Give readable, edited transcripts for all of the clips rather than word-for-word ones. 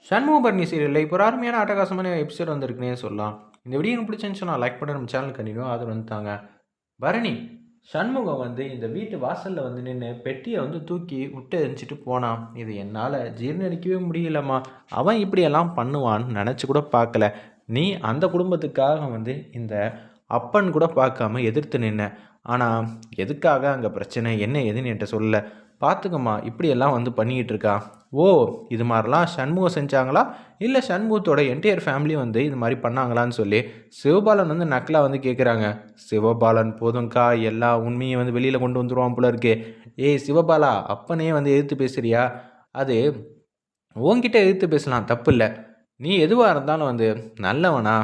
சண்முகபரணி சீரியலில் இப்போ ஒரு அருமையான அட்டகாசமான எபிசோட் வந்திருக்குன்னே சொல்லலாம். இந்த வீடியோ எனக்கு பிடிச்சிருந்துச்சுன்னா லைக் பண்ண நம்ம சேனல் கண்டினியூ அது வந்துட்டாங்க. பரணி சண்முகம் வந்து இந்த வீட்டு வாசலில் வந்து நின்று பெட்டியை வந்து தூக்கி விட்டு எரிஞ்சிட்டு போனான். இது என்னால் ஜீர்ணிக்கவே முடியலம்மா. அவன் இப்படியெல்லாம் பண்ணுவான்னு நினச்சி கூட பார்க்கல. நீ அந்த குடும்பத்துக்காக வந்து இந்த அப்பன் கூட பார்க்காம எதிர்த்து நின்ன. ஆனால் எதுக்காக அங்கே பிரச்சனை என்ன ஏதுன்னு என்கிட்ட சொல்லலை. பார்த்துக்கம்மா இப்படியெல்லாம் வந்து பண்ணிக்கிட்டு இருக்கா. ஓ, இது மாதிரிலாம் சண்முகம் செஞ்சாங்களா, இல்லை சண்முகத்தோட என்டையர் ஃபேமிலி வந்து இது மாதிரி பண்ணாங்களான்னு சொல்லி சிவபாலன் வந்து நக்கலாக வந்து கேட்குறாங்க. சிவபாலன் போதும்க்கா, எல்லா உண்மையை வந்து வெளியில் கொண்டு வந்துடுவான் போல இருக்கு. ஏய் சிவபாலா, அப்பனே வந்து எதிர்த்து பேசுறியா? அது உன்கிட்ட எதிர்த்து பேசலாம், தப்பு இல்லை. நீ எதுவாக இருந்தாலும் வந்து நல்லவனா,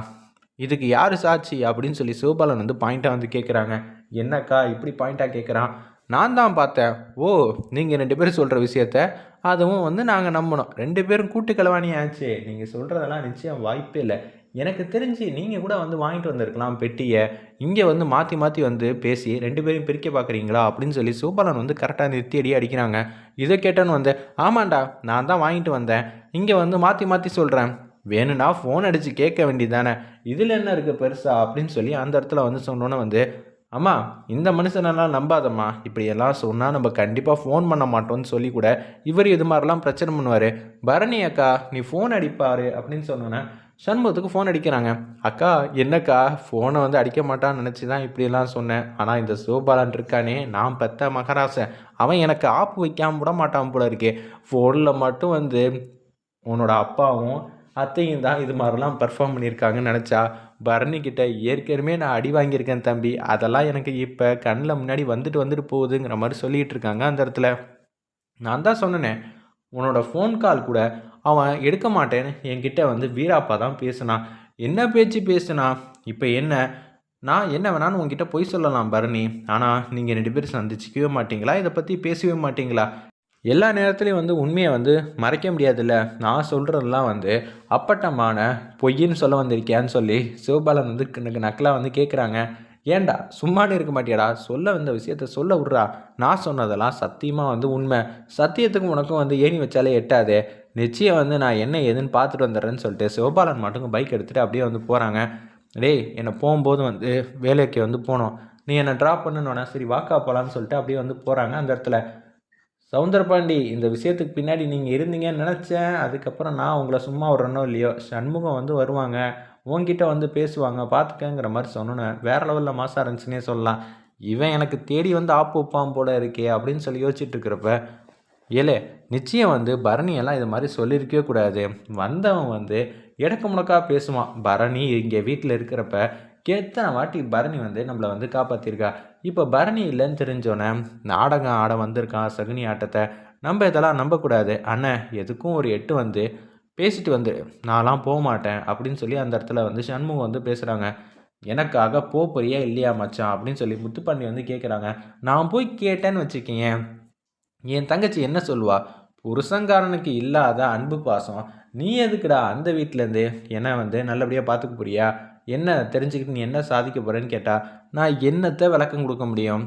இதுக்கு யார் சாட்சி அப்படின்னு சொல்லி சிவபாலன் வந்து பாயிண்ட்டாக வந்து கேட்குறாங்க. என்னக்கா இப்படி பாயிண்ட்டாக கேட்குறான்? நான் தான் பார்த்தேன். ஓ, நீங்கள் 2 பேரும் சொல்கிற விஷயத்த அதுவும் வந்து நாங்கள் நம்பணும். 2 பேரும் கூட்டு கலவாணி ஆச்சு. நீங்கள் சொல்கிறதெல்லாம் நிச்சயம் வாய்ப்பே இல்லை. எனக்கு தெரிஞ்சு நீங்கள் கூட வந்து வாங்கிட்டு வந்திருக்கலாம் பெட்டியை. இங்கே வந்து மாற்றி மாற்றி வந்து பேசி 2 பேரையும் பிரிக்க பார்க்குறீங்களா அப்படின்னு சொல்லி சிவபாலன் வந்து கரெக்டாக நிறுத்தி அடி அடிக்கிறாங்க. இதை கேட்டேன்னு வந்து, ஆமாண்டா நான் தான் வாங்கிட்டு வந்தேன், இங்கே வந்து மாற்றி மாற்றி சொல்கிறேன், வேணும்னா ஃபோன் அடித்து கேட்க வேண்டியது தானே, இதில் என்ன இருக்குது பெருசா அப்படின்னு சொல்லி அந்த இடத்துல வந்து சொன்னோன்னே வந்து, அம்மா இந்த மனுஷனெல்லாம் நம்பாதம்மா, இப்படியெல்லாம் சொன்னால் நம்ம கண்டிப்பாக ஃபோன் பண்ண மாட்டோம்னு சொல்லி கூட இவர் இது மாதிரிலாம் பிரச்சனை பண்ணுவார். பரணி அக்கா நீ ஃபோன் அடிப்பார் அப்படின்னு சொன்னோன்னே சண்முகத்துக்கு ஃபோன் அடிக்கிறாங்க. அக்கா என்னக்கா ஃபோனை வந்து அடிக்க மாட்டான்னு நினச்சி தான் இப்படியெல்லாம் சொன்னேன். ஆனால் இந்த சிவபாலன் இருக்கானே, நான் பெத்த மகராசன், அவன் எனக்கு ஆப்பு வைக்காமல் விட மாட்டான் போல இருக்கே. ஃபோனில் மட்டும் வந்து உன்னோட அப்பாவும் அத்தையும் தான் இது மாதிரிலாம் பெர்ஃபார்ம் பண்ணியிருக்காங்கன்னு நினச்சா, பரணிக்கிட்ட ஏற்கனவே நான் அடி வாங்கியிருக்கேன் தம்பி, அதெல்லாம் எனக்கு இப்போ கண்ணில் முன்னாடி வந்துட்டு போகுதுங்கிற மாதிரி சொல்லிகிட்டு இருக்காங்க அந்த இடத்துல. நான் தான் சொன்னேனே, உன்னோட ஃபோன் கால் கூட அவன் எடுக்க மாட்டேன்னு என்கிட்ட வந்து வீராப்பா தான் பேசினான். என்ன பேச்சு பேசுனா? இப்போ என்ன, நான் என்ன வேணாலும் உங்ககிட்ட பொய் சொல்லலாம் பரணி, ஆனால் நீங்கள் 2 பேரும் சந்திச்சிக்கவே மாட்டீங்களா? இதை பற்றி பேசவே மாட்டீங்களா? எல்லா நேரத்துலையும் வந்து உண்மையை வந்து மறைக்க முடியாதுல்ல. நான் சொல்கிறதெல்லாம் வந்து அப்பட்டமான பொய்ன்னு சொல்ல வந்திருக்கியான்னு சொல்லி சிவபாலன் வந்து நக்கலாக வந்து கேட்குறாங்க. ஏன்டா சும்மானு இருக்க மாட்டியாடா, சொல்ல வந்த விஷயத்த சொல்ல விட்றா. நான் சொன்னதெல்லாம் சத்தியமாக வந்து உண்மை. சத்தியத்துக்கும் உனக்கும் வந்து ஏணி வச்சாலே எட்டாது. நிச்சயம் வந்து நான் என்ன ஏதுன்னு பார்த்துட்டு வந்துடுறேன்னு சொல்லிட்டு சிவபாலன் மட்டும் பைக் எடுத்துகிட்டு அப்படியே வந்து போகிறாங்க. டேய், என்னை போகும்போது வந்து வேலைக்கு வந்து போனோம், நீ என்னை ட்ராப் பண்ணணுன்னா சரி வாக்கா போகலான்னு சொல்லிட்டு அப்படியே வந்து போகிறாங்க அந்த இடத்துல. சவுந்தரபாண்டி, இந்த விஷயத்துக்கு பின்னாடி நீங்கள் இருந்தீங்கன்னு நினச்சேன். அதுக்கப்புறம் நான் உங்களை சும்மா விட்றனோ இல்லையோ, சண்முகம் வந்து வருவாங்க, உங்ககிட்ட வந்து பேசுவாங்க, பார்த்துக்கங்கிற மாதிரி சொன்னோன்னே வேறு லெவலில் மாசாக இருந்துச்சுன்னே சொல்லலாம். இவன் எனக்கு தேடி வந்து ஆப்பு வைப்பான் போல இருக்கே அப்படின்னு சொல்லி யோசிச்சுட்டு இருக்கிறப்ப, ஏலே நிச்சயம் வந்து பரணியெல்லாம் இது மாதிரி சொல்லியிருக்கவே கூடாது. வந்தவன் வந்து இடக்கு முடக்கா பேசுவான். பரணி இங்கே வீட்டில் இருக்கிறப்ப எத்தனை வாட்டி பரணி வந்து நம்மளை வந்து காப்பாற்றிருக்கா. இப்போ பரணி இல்லைன்னு தெரிஞ்சோன்னே நாடகம் ஆட வந்திருக்கான் சகுனி ஆட்டத்தை. நம்ம இதெல்லாம் நம்பக்கூடாது. அண்ணன் எதுக்கும் ஒரு 8 வந்து பேசிட்டு வந்து நான்லாம் போக மாட்டேன் அப்படின்னு சொல்லி அந்த இடத்துல வந்து சண்முகம் வந்து பேசுகிறாங்க. எனக்காக போறியா இல்லையா மச்சான் அப்படின்னு சொல்லி முத்துப்பாண்டி வந்து கேட்குறாங்க. நான் போய் கேட்டேன்னு வச்சுக்கிங்க, என் தங்கச்சி என்ன சொல்லுவா? புருஷங்காரனுக்கு இல்லாத அன்பு பாசம் நீ எதுக்குடா அந்த வீட்டிலேருந்து என்ன வந்து நல்லபடியாக பார்த்துக்க போறியா? என்ன தெரிஞ்சுக்கிட்டு நீ என்ன சாதிக்க போகிறேன்னு கேட்டால் நான் என்னத்தை விளக்கம் கொடுக்க முடியும்?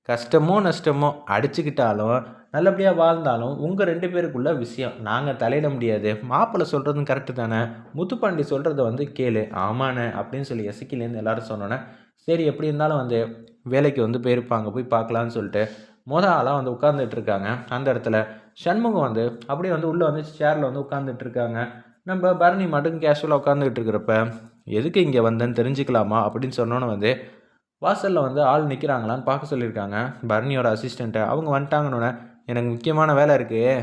கஷ்டமோ நஷ்டமோ அடிச்சுக்கிட்டாலும் நல்லபடியாக வாழ்ந்தாலும் உங்கள் 2 பேருக்குள்ள விஷயம் நாங்கள் தலையிட முடியாது. மாப்பிள்ளை சொல்கிறதும் கரெக்டு தானே, முத்துப்பாண்டி சொல்கிறத வந்து கேளு. ஆமாண்ணே அப்படின்னு சொல்லி எசக்கிலேருந்து எல்லாரும் சொன்னோன்னே சரி எப்படி இருந்தாலும் வந்து வேலைக்கு வந்து போயிருப்பாங்க, போய் பார்க்கலான்னு சொல்லிட்டு ஆளாக வந்து உட்காந்துட்டு இருக்காங்க அந்த இடத்துல. சண்முகம் வந்து அப்படியே வந்து உள்ளே வந்து சேரில் வந்து உட்காந்துட்டு இருக்காங்க. நம்ம பரணி மட்டும் கேஷுவலாக உட்காந்துக்கிட்டு இருக்கிறப்ப எதுக்கு இங்கே வந்தேன்னு தெரிஞ்சுக்கலாமா அப்படின்னு சொன்னோன்னே வந்து வாசலில் வந்து ஆள் நிற்கிறாங்களான்னு பார்க்க சொல்லியிருக்காங்க பரணியோட அசிஸ்டண்ட்டை. அவங்க வந்துட்டாங்கன்னொன்னே எனக்கு முக்கியமான வேலை இருக்குது,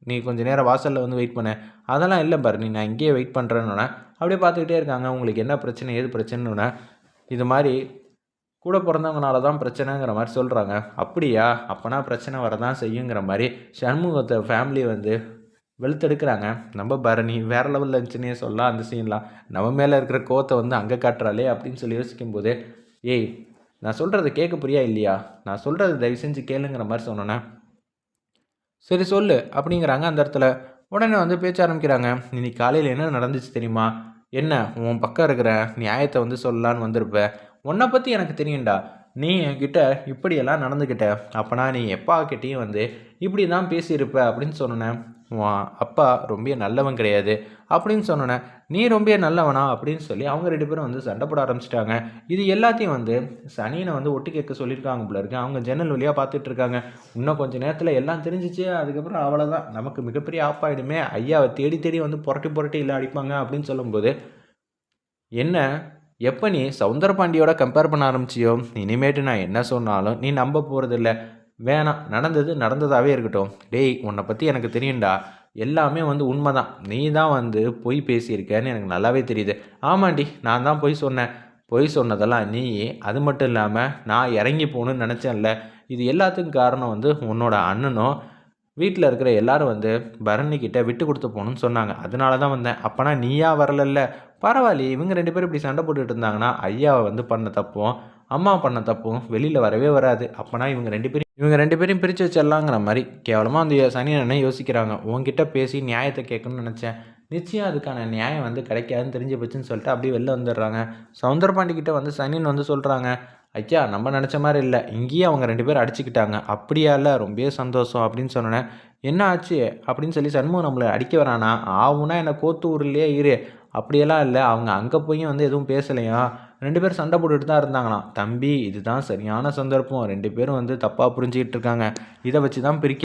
நீ கொஞ்சம் நேரம் வாசலில் வந்து வெயிட் பண்ண. அதெல்லாம் இல்லை பரணி, நான் இங்கேயே வெயிட் பண்ணுறேன்னொன்னே அப்படியே பார்த்துக்கிட்டே இருக்காங்க. உங்களுக்கு என்ன பிரச்சனை ஏது பிரச்சனைன்னு இது மாதிரி கூட பிறந்தவங்கனால தான் பிரச்சனைங்கிற மாதிரி சொல்கிறாங்க. அப்படியா, அப்போனா பிரச்சனை வரதான் செய்யுங்கிற மாதிரி சண்முகத்தை ஃபேமிலியை வந்து வெளுத்தெடுக்கிறாங்க. நம்ம பரணி வேறு லெவலில் இருந்துச்சுன்னே சொல்லலாம் அந்த சீன்லாம். நம்ம மேலே இருக்கிற கோத்தை வந்து அங்கே காட்டுறாளே அப்படின்னு சொல்லி யோசிக்கும்போது, ஏய் நான் சொல்கிறத கேட்க புரியா இல்லையா, நான் சொல்கிறத தயவு செஞ்சு கேளுங்கிற மாதிரி சொன்னோன்னே சரி சொல்லு அப்படிங்கிறாங்க அந்த இடத்துல. உடனே வந்து பேச்ச ஆரம்பிக்கிறாங்க. இன்னைக்கு காலையில் என்ன நடந்துச்சு தெரியுமா? என்ன உன் பக்கம் இருக்கிற நியாயத்தை வந்து சொல்லலான்னு வந்திருப்ப. உன்னை பற்றி எனக்கு தெரியும்டா, நீ என்கிட்ட இப்படியெல்லாம் நடந்துக்கிட்ட, அப்போனா நீ எப்பா கிட்டேயும் வந்து இப்படி தான் பேசியிருப்ப அப்படின்னு சொன்னேன். உன் அப்பா ரொம்ப நல்லவன் கிடையாது அப்படின்னு சொன்னோன்னே, நீ ரொம்ப நல்லவனா அப்படின்னு சொல்லி அவங்க 2 பேரும் வந்து சண்டை போட ஆரம்பிச்சிட்டாங்க. இது எல்லாத்தையும் வந்து சனியனை வந்து ஒட்டு கேட்க சொல்லியிருக்காங்க போல இருக்கு. அவங்க ஜன்னல் வழியாக பார்த்துட்டு இருக்காங்க. இன்னும் கொஞ்சம் நேரத்தில் எல்லாம் தெரிஞ்சிச்சு, அதுக்கப்புறம் அவ்வளோதான், நமக்கு மிகப்பெரிய ஆப்பாயிடுமே, ஐயாவை தேடி தேடி வந்து புரட்டி புரட்டி இல்லை அடிப்பாங்க அப்படின்னு சொல்லும்போது, என்ன எப்போ நீ சவுந்தரபாண்டியோட கம்பேர் பண்ண ஆரம்பிச்சியோ, இனிமேட்டு நான் என்ன சொன்னாலும் நீ நம்ப போகிறதில்ல. வேணாம், நடந்தது நடந்ததாகவே இருக்கட்டும். டேய், உன்னை பற்றி எனக்கு தெரியும்டா, எல்லாமே வந்து உண்மைதான். நீ தான் வந்து பொய் பேசியிருக்கேன்னு எனக்கு நல்லாவே தெரியுது. ஆமாண்டி, நான் தான் பொய் சொன்னேன். பொய் சொன்னதெல்லாம் நீ. அது மட்டும் இல்லாமல் நான் இறங்கி போகணுன்னு நினச்சேன்ல, இது எல்லாத்துக்கும் காரணம் வந்து உன்னோட அண்ணனும் வீட்டில் இருக்கிற எல்லாரும் வந்து பரணிக்கிட்ட விட்டு கொடுத்து போகணுன்னு சொன்னாங்க. அதனால தான் வந்தேன். அப்போனா நீயா வரலல்ல? பரவாயில்லையே, இவங்க 2 பேரும் இப்படி சண்டை போட்டுட்டு இருந்தாங்கன்னா ஐயாவை வந்து பண்ண தப்பும் அம்மா பண்ண தப்பும் வெளியில் வரவே வராது. அப்போனா இவங்க ரெண்டு பேரையும் பிரித்து வச்சிடலாங்கிற மாதிரி கேவலமாக அந்த சனி அண்ணன் யோசிக்கிறாங்க. உங்ககிட்ட பேசி நியாயத்தை கேட்கணும்னு நினச்சேன். நிச்சயம் அதுக்கான நியாயம் வந்து கிடைக்காதுன்னு தெரிஞ்சு போச்சுன்னு சொல்லிட்டு அப்படியே வெளில வந்துடுறாங்க. சவுந்தரபாண்டிக்கிட்ட வந்து சனின்னு வந்து சொல்கிறாங்க, ஐயா நம்ம நினச்ச மாதிரி இல்லை, இங்கேயே அவங்க 2 பேரும் அடிச்சுக்கிட்டாங்க. அப்படியா? இல்லை, ரொம்பவே சந்தோஷம் அப்படின்னு சொன்னோன்னே, என்ன ஆச்சு அப்படின்னு சொல்லி சண்முகம் நம்மளை அடிக்க வரானா? ஆவுனா என்னை கோத்து ஊர்லேயே இரு. அப்படியெல்லாம் இல்லை, அவங்க அங்கே போய் வந்து எதுவும் பேசலையா, 2 பேரும் சண்டை போட்டுட்டு தான் இருந்தாங்களாம். தம்பி, இதுதான் சரியான சந்தர்ப்பம். 2 பேரும் வந்து தப்பாக புரிஞ்சுக்கிட்டு இருக்காங்க. இதை வச்சு தான் பிரிக்க